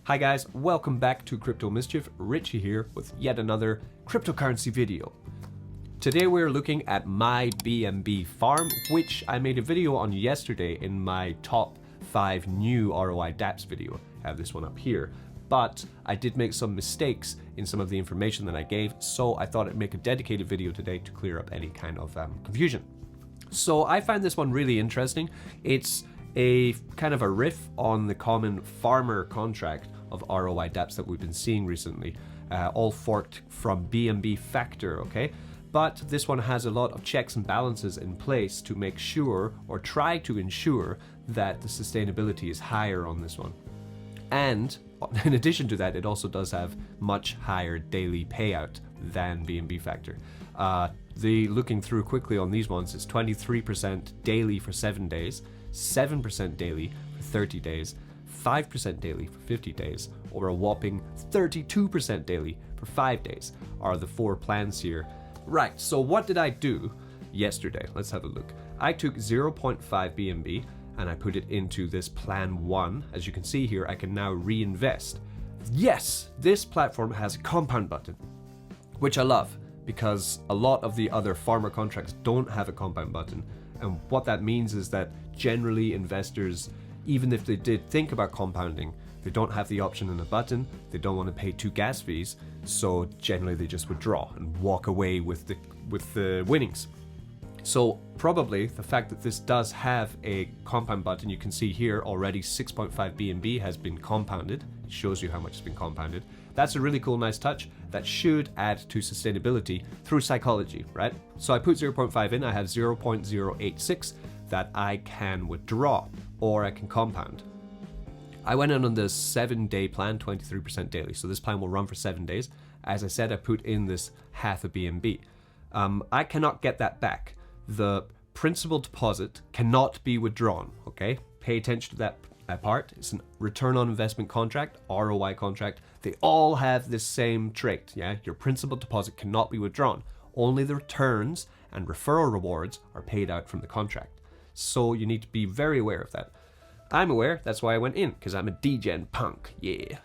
Hi guys, welcome back to Crypto Mischief. Richie here with yet another cryptocurrency video. Today we're looking at MyBNBFarm, which I made a video on yesterday in my top 5 new ROI dApps video. I have this one up here. But I did make some mistakes in some of the information that I gave, so I thought I'd make a dedicated video today to clear up any kind of confusion. So I find this one really interesting. It's a kind of a riff on the common farmer contract of ROI dApps that we've been seeing recently, all forked from BNB Factor, okay? But this one has a lot of checks and balances in place to make sure, or try to ensure, that the sustainability is higher on this one. And in addition to that, it also does have much higher daily payout than BNB Factor. Looking through quickly on these ones, it's 23% daily for 7 days, 7% daily for 30 days, 5% daily for 50 days, or a whopping 32% daily for 5 days are the 4 plans here. Right, so what did I do yesterday? Let's have a look. I took 0.5 BNB and I put it into this plan 1. As you can see here, I can now reinvest. Yes, this platform has a compound button, which I love because a lot of the other farmer contracts don't have a compound button. And what that means is that generally investors, even if they did think about compounding, they don't have the option in a button, they don't want to pay 2 gas fees, so generally they just withdraw and walk away with the winnings. So probably the fact that this does have a compound button, you can see here already 6.5 BNB has been compounded. It shows you how much has been compounded. That's a really cool, nice touch that should add to sustainability through psychology, right? So I put 0.5 in, I have 0.086 that I can withdraw or I can compound. I went in on the 7-day plan, 23% daily. So this plan will run for 7 days. As I said, I put in this half a BNB. I cannot get that back. The principal deposit cannot be withdrawn, okay? Pay attention to that part. It's a return on investment contract, ROI contract. They all have this same trait, yeah? Your principal deposit cannot be withdrawn. Only the returns and referral rewards are paid out from the contract. So you need to be very aware of that. I'm aware, that's why I went in, because I'm a degen punk, yeah.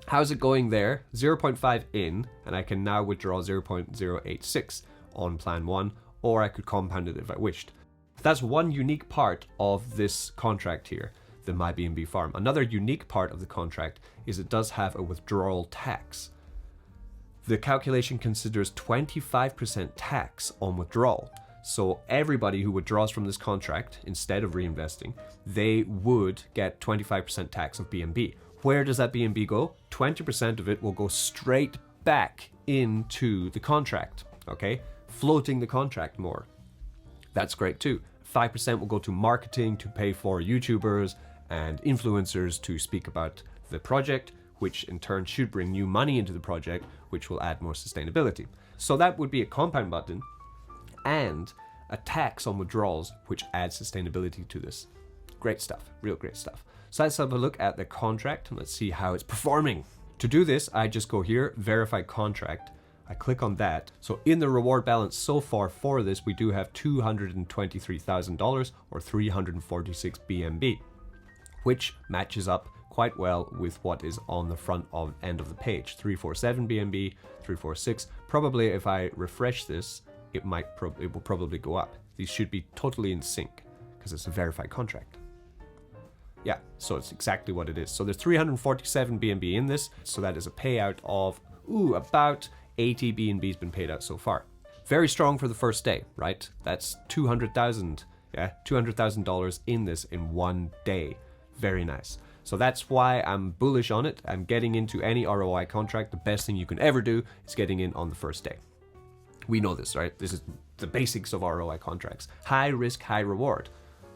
How's it going there? 0.5 in, and I can now withdraw 0.086 on plan 1, or I could compound it if I wished. That's one unique part of this contract here, the MyBNBFarm. Another unique part of the contract is it does have a withdrawal tax. The calculation considers 25% tax on withdrawal. So everybody who withdraws from this contract, instead of reinvesting, they would get 25% tax of BNB. Where does that BNB go? 20% of it will go straight back into the contract, okay? Floating the contract more. That's great too. 5% will go to marketing to pay for YouTubers and influencers to speak about the project, which in turn should bring new money into the project, which will add more sustainability. So that would be a compound button and a tax on withdrawals, which adds sustainability to this. Great stuff, real great stuff. So let's have a look at the contract and let's see how it's performing. To do this, I just go here, verify contract. I click on that. So in the reward balance so far for this, we do have $223,000 or 346 BNB, which matches up quite well with what is on the front end of the page. 347 BNB, 346. Probably if I refresh this, it will probably go up. These should be totally in sync because it's a verified contract. Yeah, so it's exactly what it is. So there's 347 BNB in this, so that is a payout of about 80 BNB has been paid out so far. Very strong for the first day, right? That's 200,000, yeah, $200,000 in this in 1 day. Very nice. So that's why I'm bullish on it. I'm getting into any ROI contract. The best thing you can ever do is getting in on the first day. We know this, right? This is the basics of ROI contracts. High risk, high reward.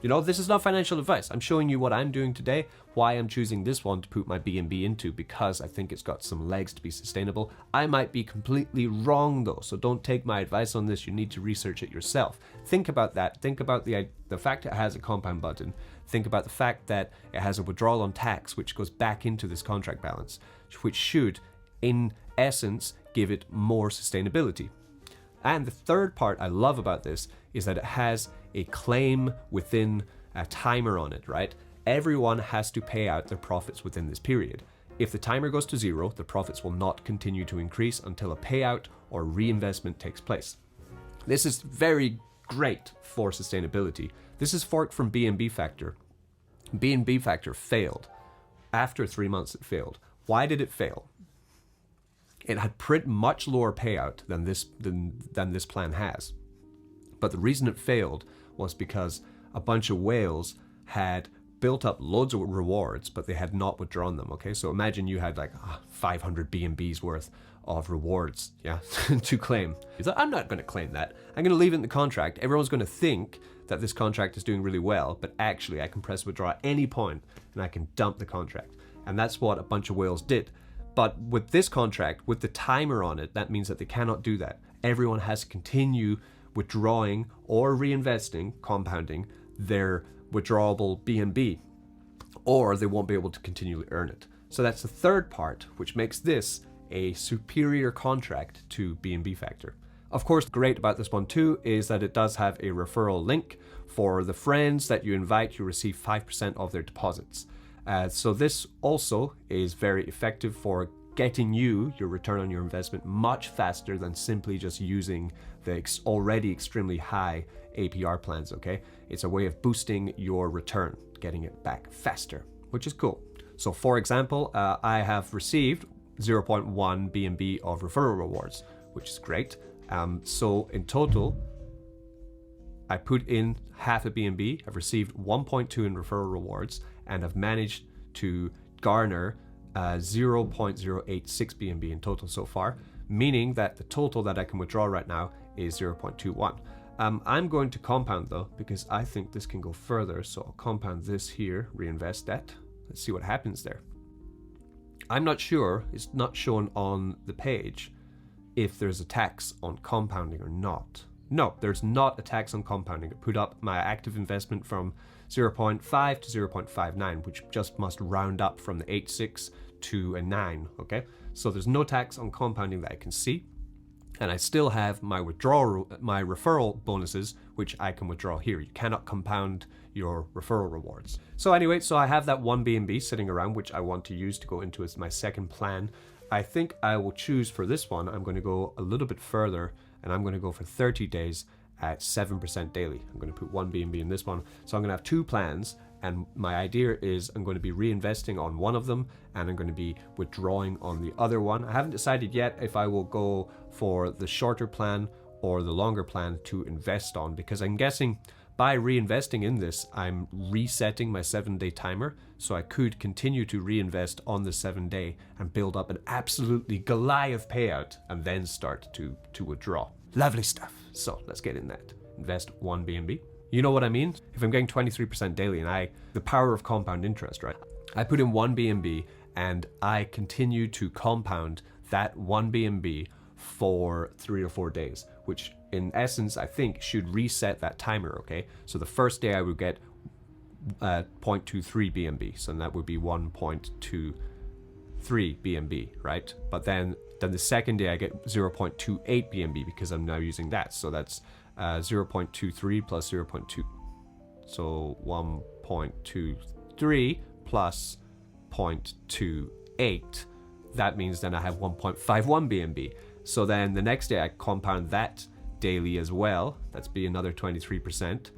You know, this is not financial advice. I'm showing you what I'm doing today, why I'm choosing this one to put my BNB into, because I think it's got some legs to be sustainable. I might be completely wrong though, so don't take my advice on this. You need to research it yourself. Think about that. Think about the fact it has a compound button. Think about the fact that it has a withdrawal on tax, which goes back into this contract balance, which should, in essence, give it more sustainability. And the third part I love about this is that it has a claim within a timer on it, right? Everyone has to pay out their profits within this period. If the timer goes to 0, the profits will not continue to increase until a payout or reinvestment takes place. This is very great for sustainability. This is forked from BNB Factor. BNB Factor failed. After 3 months it failed. Why did it fail? It had much lower payout than this plan has. But the reason it failed was because a bunch of whales had built up loads of rewards, but they had not withdrawn them, okay? So imagine you had like 500 BNBs worth of rewards, yeah, to claim. You thought, I'm not going to claim that. I'm going to leave it in the contract. Everyone's going to think that this contract is doing really well, but actually I can press withdraw at any point and I can dump the contract. And that's what a bunch of whales did. But with this contract, with the timer on it, that means that they cannot do that. Everyone has to continue withdrawing or reinvesting, compounding their withdrawable BNB, or they won't be able to continually earn it. So that's the third part, which makes this a superior contract to BNB Factor. Of course, great about this one too is that it does have a referral link. For the friends that you invite, you receive 5% of their deposits. So this also is very effective for getting you your return on your investment much faster than simply just using the already extremely high APR plans, okay? It's a way of boosting your return, getting it back faster, which is cool. So for example, I have received 0.1 BNB of referral rewards, which is great. So in total, I put in half a BNB, I've received 1.2 in referral rewards, and I've managed to garner 0.086 BNB in total so far, meaning that the total that I can withdraw right now is 0.21. I'm going to compound though, because I think this can go further. So I'll compound this here, reinvest that. Let's see what happens there. I'm not sure, it's not shown on the page, if there's a tax on compounding or not. No, there's not a tax on compounding. I put up my active investment from 0.5 to 0.59, which just must round up from the 8.6 to a 9, okay? So there's no tax on compounding that I can see. And I still have my referral bonuses, which I can withdraw here. You cannot compound your referral rewards. So anyway, so I have that 1 BNB sitting around, which I want to use to go into as my second plan. I think I will choose for this one, I'm going to go a little bit further, and I'm going to go for 30 days at 7% daily. I'm going to put 1 BNB in this one. So I'm going to have two plans, and my idea is I'm going to be reinvesting on one of them, and I'm going to be withdrawing on the other one. I haven't decided yet if I will go for the shorter plan or the longer plan to invest on, because I'm guessing by reinvesting in this, I'm resetting my 7-day timer, so I could continue to reinvest on the 7-day and build up an absolutely Goliath payout and then start to withdraw. Lovely stuff. So let's get in that. Invest 1 BNB. You know what I mean? If I'm getting 23% daily and the power of compound interest, right? I put in 1 BNB and I continue to compound that 1 BNB for 3 or 4 days, which in essence, I think should reset that timer, okay? So the first day I would get 0.23 BNB, so that would be 1.23 BNB, right? But then the second day I get 0.28 BNB because I'm now using that. So that's 0.23 plus 0.2. So 1.23 plus 0.28. That means then I have 1.51 BNB. So then the next day I compound that daily as well. That's be another 23%.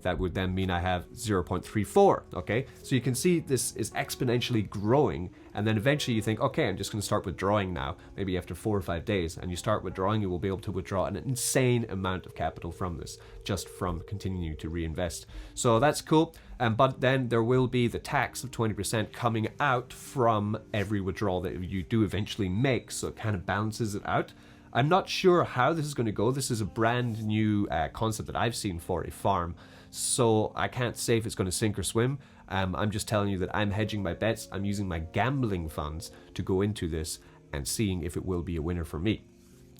That would then mean I have 0.34, okay? So you can see this is exponentially growing, and then eventually you think, okay, I'm just gonna start withdrawing now, maybe after 4 or 5 days, and you start withdrawing, you will be able to withdraw an insane amount of capital from this, just from continuing to reinvest. So that's cool, but then there will be the tax of 20% coming out from every withdrawal that you do eventually make, so it kind of balances it out. I'm not sure how this is going to go. This is a brand new concept that I've seen for a farm, so I can't say if it's going to sink or swim. I'm just telling you that I'm hedging my bets. I'm using my gambling funds to go into this and seeing if it will be a winner for me.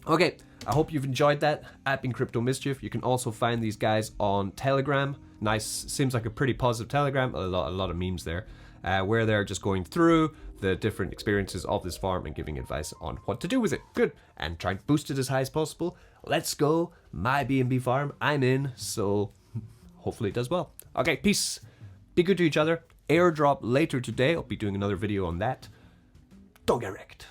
Okay, I hope you've enjoyed that. I've been Crypto Mischief. You can also find these guys on Telegram. Nice, seems like a pretty positive Telegram. A lot of memes there, where they're just going through the different experiences of this farm and giving advice on what to do with it. Good. And trying to boost it as high as possible. Let's go. MyBNBFarm. I'm in, so hopefully it does well. Okay, peace. Be good to each other. Airdrop later today. I'll be doing another video on that. Go get wrecked.